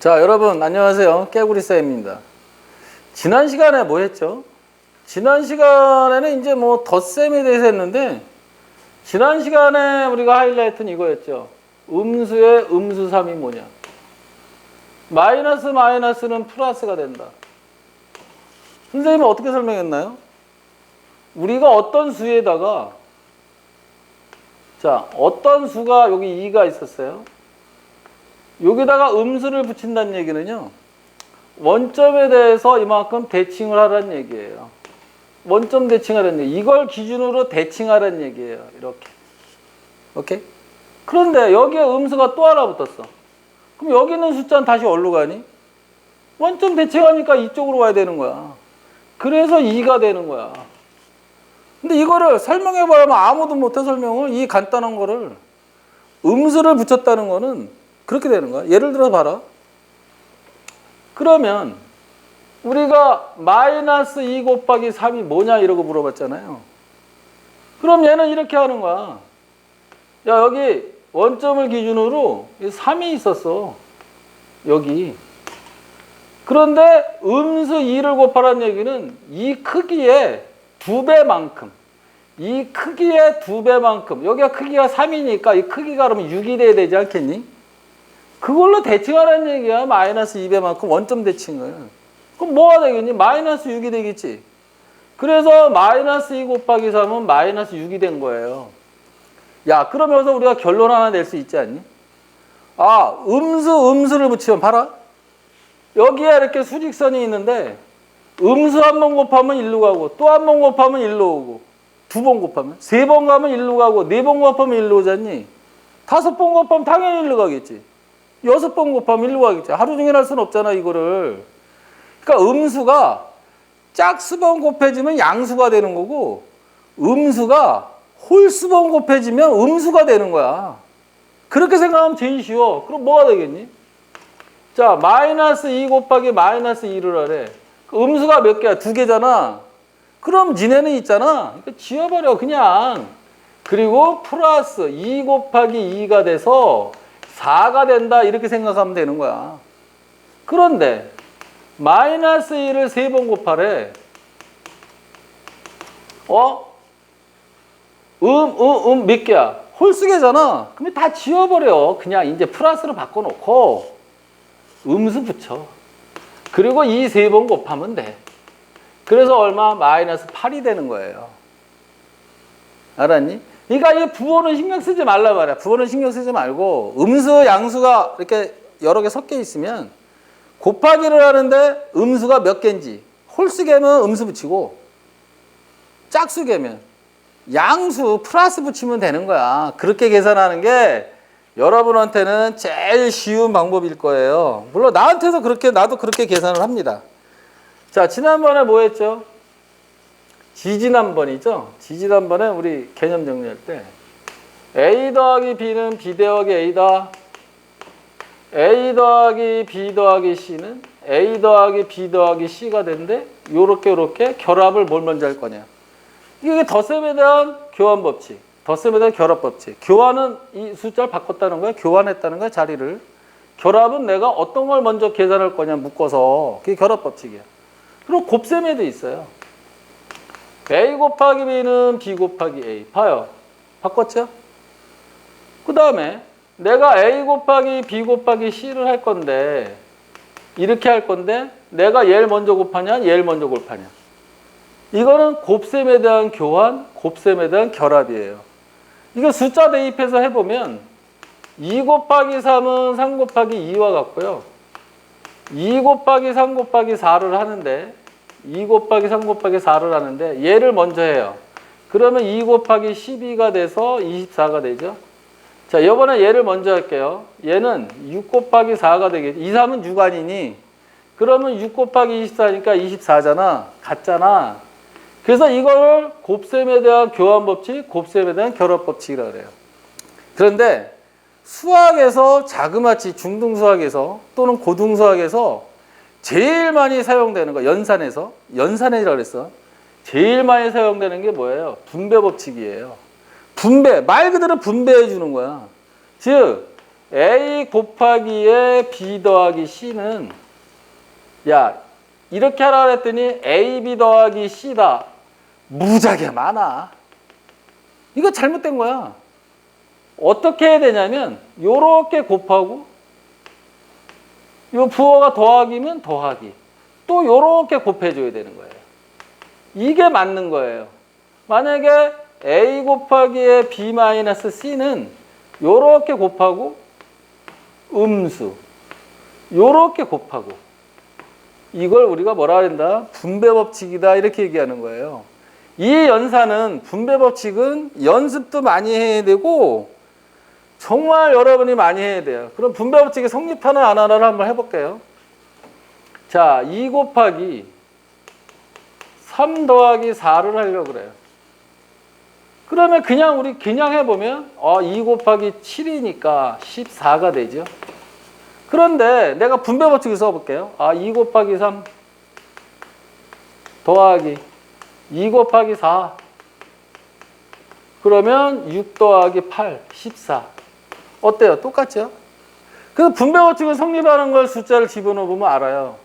자, 여러분 안녕하세요. 깨구리쌤입니다. 지난 시간에 뭐 했죠? 지난 시간에는 이제 뭐 덧셈에 대해서 했는데, 지난 시간에 우리가 하이라이트는 이거였죠. 음수의 음수삼이 뭐냐? 마이너스는 플러스가 된다. 선생님은 어떻게 설명했나요? 우리가 어떤 수에다가, 자, 어떤 수가 여기 2가 있었어요. 여기다가 음수를 붙인다는 얘기는요, 원점에 대해서 이만큼 대칭을 하라는 얘기예요. 원점 대칭하라는 얘기. 이걸 기준으로 대칭하라는 얘기예요. 이렇게. 오케이? 그런데 여기에 음수가 또 하나 붙었어. 그럼 여기 있는 숫자는 다시 어디로 가니? 원점 대칭하니까 이쪽으로 와야 되는 거야. 그래서 2가 되는 거야. 근데 이거를 설명해보면 아무도 못해, 설명을. 이 간단한 거를. 음수를 붙였다는 거는 그렇게 되는 거야. 예를 들어 봐라. 그러면 우리가 마이너스 2 곱하기 3이 뭐냐 이러고 물어봤잖아요. 그럼 얘는 이렇게 하는 거야. 야, 여기 원점을 기준으로 3이 있었어. 여기. 그런데 음수 2를 곱하라는 얘기는 이 크기의 2배만큼. 이 크기의 2배만큼. 여기가 크기가 3이니까 이 크기가 그러면 6이 돼야 되지 않겠니? 그걸로 대칭하라는 얘기야. 마이너스 2배만큼 원점 대칭을. 그럼 뭐가 되겠니? 마이너스 6이 되겠지. 그래서 마이너스 2 곱하기 3은 마이너스 6이 된 거예요. 야, 그러면서 우리가 결론 하나 낼 수 있지 않니? 아, 음수를 붙이면 봐라. 여기에 이렇게 수직선이 있는데 음수 한 번 곱하면 1로 가고, 또 한 번 곱하면 1로 오고, 두 번 곱하면, 세 번 가면 1로 가고, 네 번 곱하면 1로 오잖니? 다섯 번 곱하면 당연히 1로 가겠지. 여섯 번 곱하면 1로 가겠지. 하루 종일 할 수는 없잖아, 이거를. 그러니까 음수가 짝수번 곱해지면 양수가 되는 거고, 음수가 홀수번 곱해지면 음수가 되는 거야. 그렇게 생각하면 제일 쉬워. 그럼 뭐가 되겠니? 자, 마이너스 2 곱하기 마이너스 2를 하래. 음수가 몇 개야? 2개잖아. 그럼 니네는 있잖아. 그러니까 지워버려, 그냥. 그리고 플러스 2 곱하기 2가 돼서 4가 된다, 이렇게 생각하면 되는 거야. 그런데 마이너스 1을 3번 곱하래. 몇 개야? 홀수개잖아. 그러면 다 지워버려. 그냥 이제 플러스로 바꿔놓고 음수 붙여. 그리고 이 3번 곱하면 돼. 그래서 얼마? 마이너스 8이 되는 거예요. 알았니? 그러니까 이 부호는 신경 쓰지 말라 말이야. 부호는 신경 쓰지 말고, 음수, 양수가 이렇게 여러 개 섞여 있으면 곱하기를 하는데 음수가 몇 개인지, 홀수개면 음수 붙이고, 짝수개면 양수 플러스 붙이면 되는 거야. 그렇게 계산하는 게 여러분한테는 제일 쉬운 방법일 거예요. 물론 나한테도 나도 그렇게 계산을 합니다. 자, 지난번에 뭐 했죠? 지지난번이죠. 지지난번에 우리 개념 정리할 때 A 더하기 B는 B 더하기 A다. A 더하기 B 더하기 C는 A 더하기 B 더하기 C가 된대. 요렇게 결합을 뭘 먼저 할 거냐. 이게 덧셈에 대한 교환 법칙, 덧셈에 대한 결합 법칙. 교환은 이 숫자를 바꿨다는 거야. 교환했다는 거야, 자리를. 결합은 내가 어떤 걸 먼저 계산할 거냐 묶어서. 그게 결합 법칙이야. 그리고 곱셈에도 있어요. A 곱하기 B는 B 곱하기 A. 봐요. 바꿨죠? 그 다음에 내가 A 곱하기 B 곱하기 C를 할 건데, 이렇게 할 건데, 내가 얘를 먼저 곱하냐, 얘를 먼저 곱하냐. 이거는 곱셈에 대한 교환, 곱셈에 대한 결합이에요. 이거 숫자 대입해서 해보면 2 곱하기 3은 3 곱하기 2와 같고요. 2 곱하기 3 곱하기 4를 하는데, 2 곱하기 3 곱하기 4를 하는데 얘를 먼저 해요. 그러면 2 곱하기 12가 돼서 24가 되죠. 자, 이번에 얘를 먼저 할게요. 얘는 6 곱하기 4가 되겠지. 2, 3은 6 아니니? 그러면 6 곱하기 24니까 24잖아. 같잖아. 그래서 이걸 곱셈에 대한 교환 법칙, 곱셈에 대한 결합 법칙이라고 그래요. 그런데 수학에서 자그마치 중등수학에서 또는 고등수학에서 제일 많이 사용되는 거, 연산이라고 그랬어. 제일 많이 사용되는 게 뭐예요? 분배 법칙이에요. 분배, 말 그대로 분배해 주는 거야. 즉 A 곱하기에 B 더하기 C는 야 이렇게 하라 그랬더니 AB 더하기 C다. 무지하게 많아. 이거 잘못된 거야. 어떻게 해야 되냐면 요렇게 곱하고 요 부호가 더하기면 더하기 또 요렇게 곱해줘야 되는 거예요. 이게 맞는 거예요. 만약에 A 곱하기에 B 마이너스 C는 요렇게 곱하고 음수 요렇게 곱하고 이걸 우리가 뭐라 그런다? 분배 법칙이다 이렇게 얘기하는 거예요. 이 연산은 분배 법칙은 연습도 많이 해야 되고 정말 여러분이 많이 해야 돼요. 그럼 분배 법칙이 성립하나 안 하나를 한번 해볼게요. 자, 2 곱하기 3 더하기 4를 하려고 그래요. 그러면 그냥 우리 그냥 해보면 2 곱하기 7이니까 14가 되죠. 그런데 내가 분배 법칙을 써볼게요. 2 곱하기 3 더하기 2 곱하기 4 그러면 6 더하기 8 14 어때요? 똑같죠? 그 분배 법칙을 성립하는 걸 숫자를 집어넣어 보면 알아요.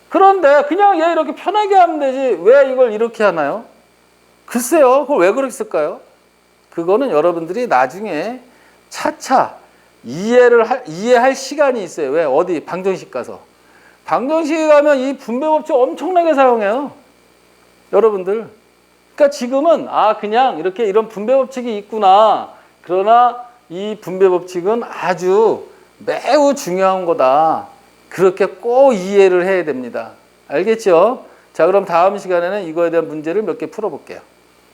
그런데 그냥 얘 이렇게 편하게 하면 되지 왜 이걸 이렇게 하나요? 글쎄요. 그걸 왜 그렇게 쓸까요? 그거는 여러분들이 나중에 차차 이해할 시간이 있어요. 왜? 어디? 방정식 가서. 방정식에 가면 이 분배 법칙 엄청나게 사용해요. 여러분들. 그러니까 지금은 그냥 이렇게 이런 분배 법칙이 있구나. 그러나 이 분배 법칙은 아주 매우 중요한 거다. 그렇게 꼭 이해를 해야 됩니다. 알겠죠? 자, 그럼 다음 시간에는 이거에 대한 문제를 몇 개 풀어볼게요.